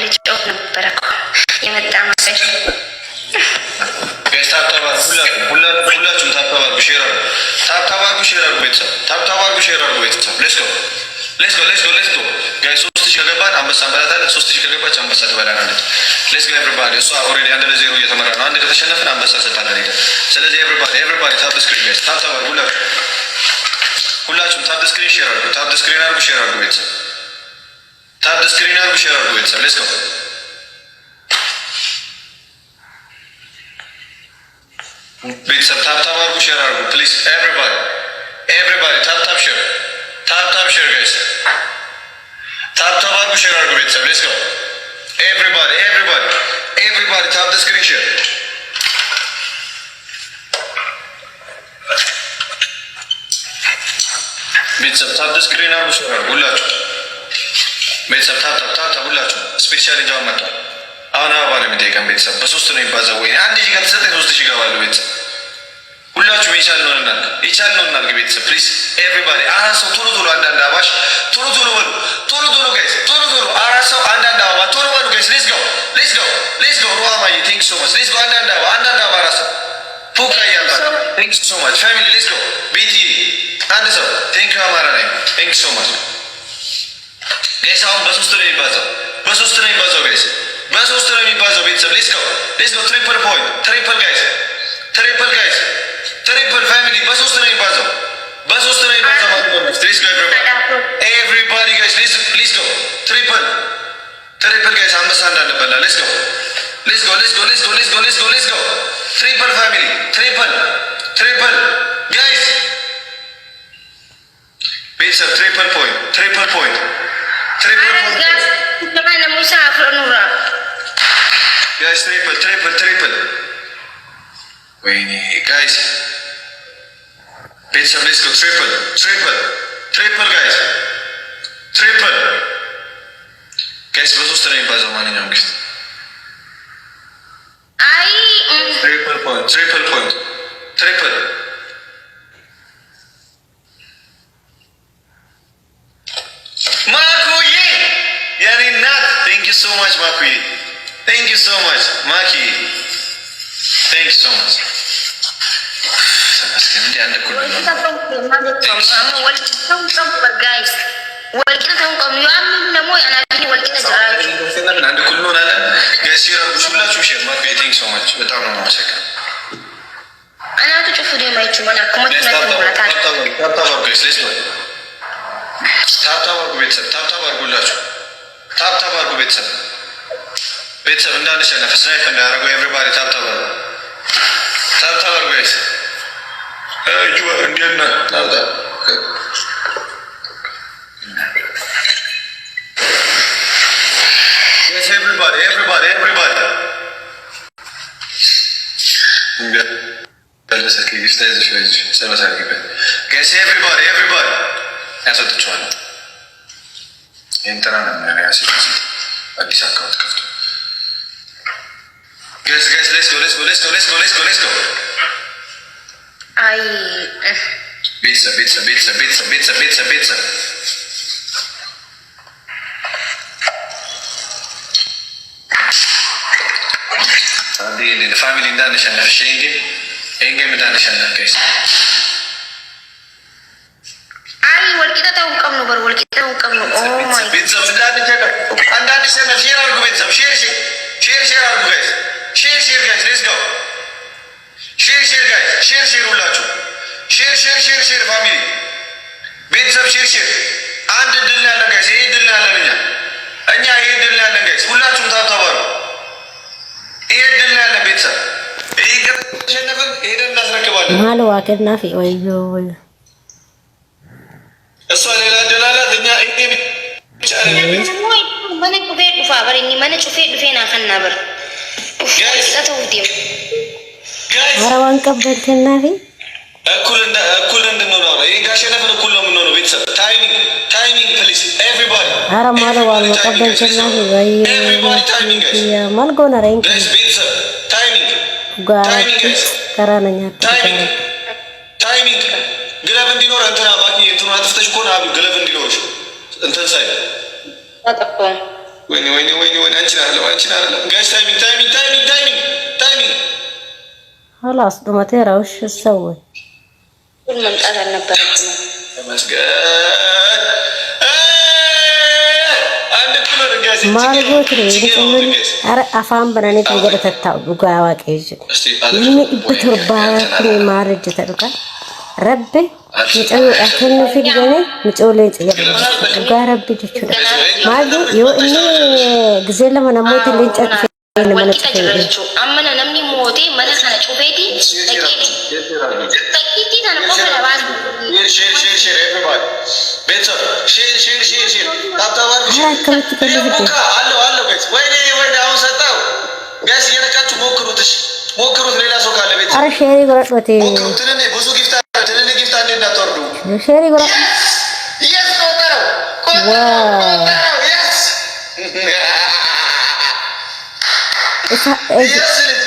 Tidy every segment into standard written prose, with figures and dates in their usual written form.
ልጮህ ነበረ እኮ የመጣ መሰለኝ። ሁላችሁም ታብታባርጉ ሼር አድርጉ ቤተሰብ ታብታባርጉ ሼር አድርጉ ቤተሰብ። ሌትስ ጎ ጋይ 3000 ከገባን አንበሳ እንበላታለን። 3000 ከገባች አንበሳ ትበላናለች። ሌትስ ጎ ኤቭሪባዲ። እሷ ኦልሬዲ 1-0 እየተመራ ነው። አንድ ከተሸነፍን አንበሳ ሰጣለን ሄደ። ስለዚህ ኤቭሪባዲ ታብ ስክሪን ጋይስ ታብታባርጉ ሁላችሁም ታብ ስክሪን ሼር አድርጉ። ታብ ስክሪን አድርጉ ሼር አድርጉ ቤተሰብ። ታብ ስክሪን አድርጉ ሼር አድርጉ ቤተሰብ። ሌትስ ጎ ቤተሰብ ታብታብ አድርጉ ሼር አድርጉ ፕሊዝ ኤቭሪባዲ ታብታብ ሼር ጋይስ ታብታብ አድርጉ ሼር አድርጉ ቤተሰብ። ሌትስ ጎ ኤቭሪባዲ ታብ ስክሪን ሼር ቤተሰብ ታብ ስክሪን አድርጉ ሼር አድርጉ ሁላችሁ ቤተሰብ ታብታብ ሁላችሁ። ስፒድ ቻሌንጅ አሁን መጥቷል። አሁን አበባ ነው የሚጠይቀን ቤተሰብ። በ3 ነው የሚባዛው። ወይ 1000 ከተሰጠኝ 3000 ይገባሉ ቤተሰብ። ሁላችሁም የቻልነውን እናድርግ ቤተሰብ ፕሊዝ ኤቭሪባዲ። አራት ሰው ቶሎ አንዳንድ አባሽ ቶሎ በሉ ጋይስ ቶሎ አራት ሰው አንዳንድ አበባ ቶሎ በሉ ጋይስ። ሌትስ ጎ ሩሃማዬ ቴንክ ሶ ማች። ሌትስ ጎ አንዳንድ አበባ አራት ሰው ፑካ ያምጣ ቴንክ ሶ ማች ፋሚሊ። ሌትስ ጎ ቤቲ አንድ ሰው ቴንክ ዩ አማራ ነኝ ቴንክ ሶ ማች ጋይስ። አሁን በ3 ነው የሚባዛው ጋይስ በ3 ነው የሚባዛው ቤተሰብ። ሌትስ ጎ ትሪፕል ፖይንት ትሪፕል ጋይስ ትሪፕል ፋሚሊ በ3 ነው የሚባዛው ማለት ነው። ሌትስ ጎ ኤቭሪባዲ ጋይስ ሌትስ ጎ ትሪፕል ጋይስ አንበሳ እንዳንበላ ሌትስ ጎ ትሪፕል ፋሚሊ ትሪፕል ጋይስ ቤተሰብ ትሪፕል ፖይንት ለማን ሙሳ አፍሮኑራ ጋይስ ትሪፕል ወይኔ ጋይስ ቤተሰብ ሌትስ ጎ ትሪፕል ጋይስ በ3 ነው የሚባዛው ማንኛውም ጊፍት። አይ ትሪፕል ማኩዬ የኔ እናት ቴንክ ዩ ሶ ማች ማኩዬ ቴንክ ዩ ሶ ማች ማኪ ቴንክ ዩ ሶ ማች ተመስገን። እንደ አንድ ኩል በጣም ነው የማመሰግነው። ታብታብ አድርጉ ቤተሰብ እንዳንሸነፍ ስናይፕ እንዳያደርጉ ኤቭሪባዲ ታብታብ አድርጉ ጋይስ። እንዴት ነህ ናውጣ ኤቭሪባዲ ያስወጥቸዋለሁ። ኢንተራ ነው አዲስ አካውንት ከፍቶ ሌትስ ጎ አይ ቤተሰብ ፋሚሊ እንዳንሸነፍ ይሄን ጌም እንዳንሸነፍ ጋይስ። አይ ወልቂታ ተውቀም ነው ቤተሰብ እንዳንሸነፍ ሼር አድርጉ ቤተሰብ ሼር አድርጉ ጋይስ ጋይስ ሌትስ ጎ ሼር ሁላችሁ ሼር ፋሚሊ ቤተሰብ ሼር። አንድ ድል ነው ያለን ጋይስ። ይሄ ድል ነው ያለን እኛ ይሄ ድል ነው ያለን ጋይስ። ሁላችሁም ታብታባሩ። ይሄ ድል ነው ያለን ቤተሰብ። ይሄ ከተሸነፍን ሄደን እናስረክባለን። ማሉ አከናፊ ወይዮ እሷ ሌላ ድል አላት። እኛ ይሄ ብቻ መነ ጩፌ ዱፌና ከናበር አረዋን ቀበል ከናፊ እኩል እንድንሆን ነው። ይሄን ካሸነፍን እኩል ነው የምንሆነው ቤተሰብ። ታይሚንግ ፕሊዝ ኤቭሪባዲ። አረ ማለዋል ቀበል ከናፊ ወይ ማልጎና ራይን ቤተሰብ ታይሚንግ ከራነኛ ታይሚንግ ግለብ እንዲኖር እንትና ማኪ እንትኑ አጥፍተሽ እኮ ነው ግለብ እንዲኖር እንትን ሳይ وين انت لا جايز تايمينج خلاص دوماتيرا وش تسوي؟ كل من قال نبرتنا ما قلتلي يقول أفهم بنانيت بقدر تتاو بقى واقعي من بترباكني ما رجت لك ربي متقول أكن في الجنة متقولين بقى ربي تشوف ما قل يو إني جزيلا من أموت اللي أنت فيه من تفيه أمنا نمني موتي من أنا شوفيتي تكيتي أنا كم لباس شير everybody بيتسو شير ها كم تكلم بدي هلو بيتس وين أون ستاو جالس ينكتو موكروت ليلا سو كله بيتس أرى شيري قرأت وتي موكروت تنين بوزو gift عندي ناتوردو شيري قرأت yes كوترو واو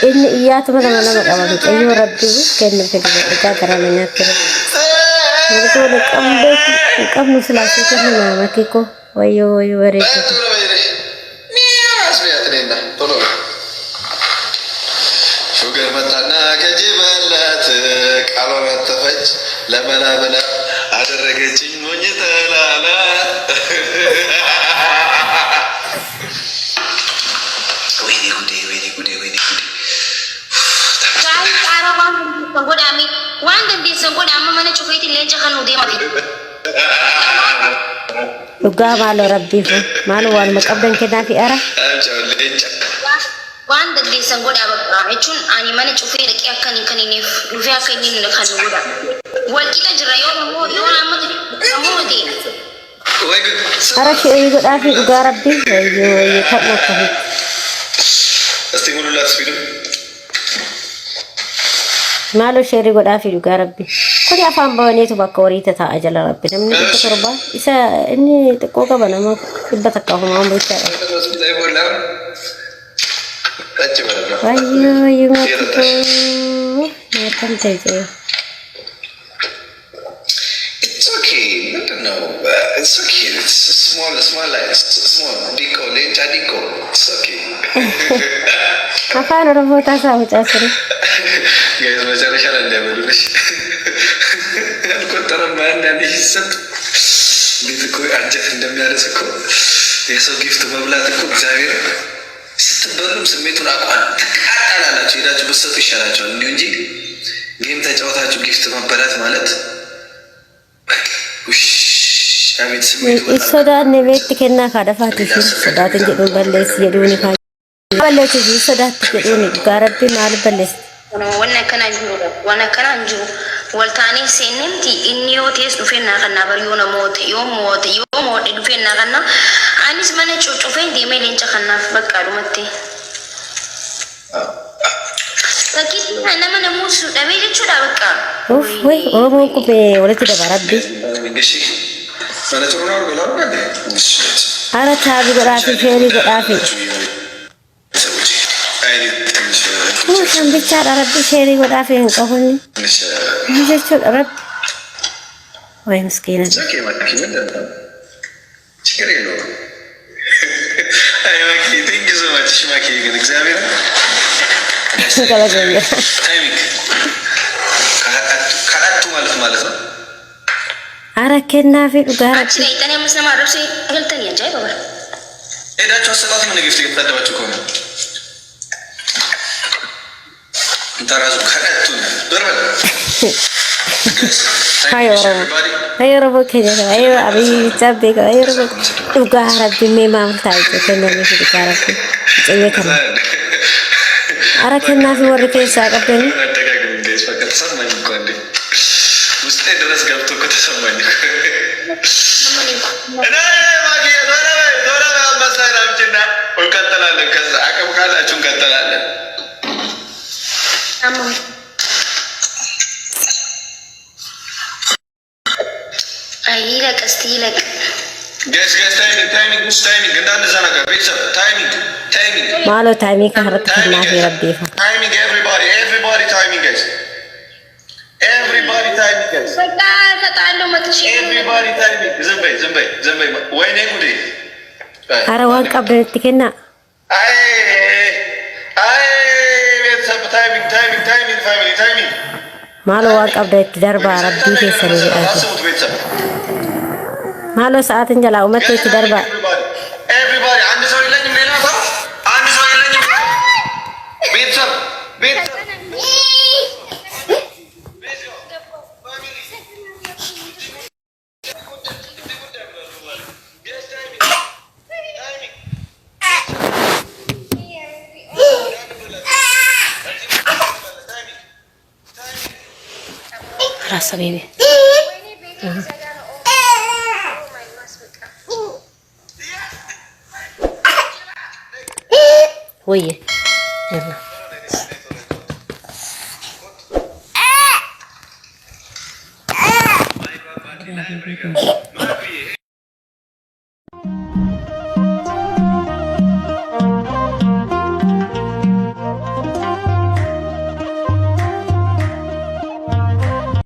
إن إيات مثلا أنا مقابلت أيوة ربي كأنه في البيت ترى من يكتر نقول كم نسلاسي كنا ما كيكو ويو وريك شوكر متنا كجبلاتك على ما تفج لبلا أدركتي ونيتلالا ويني كودي guys arawan sanggoda ami wanda di sanggoda amma mana chufiti lenja kan ude mati لقى ماله ربي فو ماله والمقبل كذا في أرى wanda di sanggoda abba echun ani mana chufiti ki akani kanini lufi akani ni kan goda wal kita jirayo mo yo amati amoti أرى شيء يقول أخي لقى ربي أيوة يتحمل كذي استيقظوا لا تسبيلوا ماله شيء يقول أخي لقى ربي كل أفهم بنيته بكوري تتأجل ربي نمني تقربا إذا إني تقوى بنا ما كبتك هم عم بيشتغل أيوة يمكن ما تنتهي It's okay. No, it's okay. It's small, like small. Dico, lencha dico. It's okay. أفعل ربوتا سامي تأثري. Guys, macam mana anda berdua? Aku tahu mana ni hisap. Gitu kau aja anda miara seko. Esok gift mabla tu kau jawir. Sebelum semetu aku ada lah cerita cuba satu syarat cuman nyunji. Game tak jauh tak cuba gift mabla malat. السوداء نبيت كنا كذا فاتشين السوداء تنجدون بلس يدوني كان بلس يجي السوداء تنجدوني قاربي مال بلس وانا كان انجو والتاني سنمتي انيو تيس دفنا كنا بريونا موت يوم دفنا كنا انيس من تشوفين دي ميلين كنا بقالو متي لكن انا من موسو دبي تشو دبقا اوف وي اومو كوبي ولا تدبر ربي أنا تابي قرافي فيني قرافي هو كان بيشار ربي شيري قرافي هنقولني هذا شو رب وين مسكينة thank you so much Shmaki examiner kalau gue timing karatu malas أنا كنا في الجارة. أكيد إتاني مسنا ما أعرف شيء هل تاني جاي بابا. إيه ده شو سلطة من جفتك تدا بتشوفون. أنت رازو كاتون. دوربل. هاي ربو كذا هاي أبي تبيك هاي ربو الجارة بمي ما ملتاي كنا في الجارة جاي كنا. أنا كنا في ورقة ساقبني. Mesti terus galtu kita semuanya. Nah, magi dora masalah ramcina. Ulkan talaga kasi akam kala chunga talaga. Aman. Ayila kastilak. Guys, timing. Ganda na sana ka. Bisa, timing. Malo timing ka harap kena fi rabbi fa. Timing everybody timing guys. Everybody timing guys. Basta katalo matshi. Everybody timing. Zambay. Why ne kudi? አረዋን ቀብደት ከና አይ ቤተሰብ ታይሚንግ ፋሚሊ ታይሚንግ ማሎ ዋን ቀብደት ደርባ ረቢ ከሰሪ ማሎ ሰዓት እንጀላ ኡመቴ ደርባ ኤቭሪባዲ አንድ ሰው የለኝም ሌላ ሰው አንድ ሰው የለኝም ቤተሰብ خلاص حبيبي ويه يلا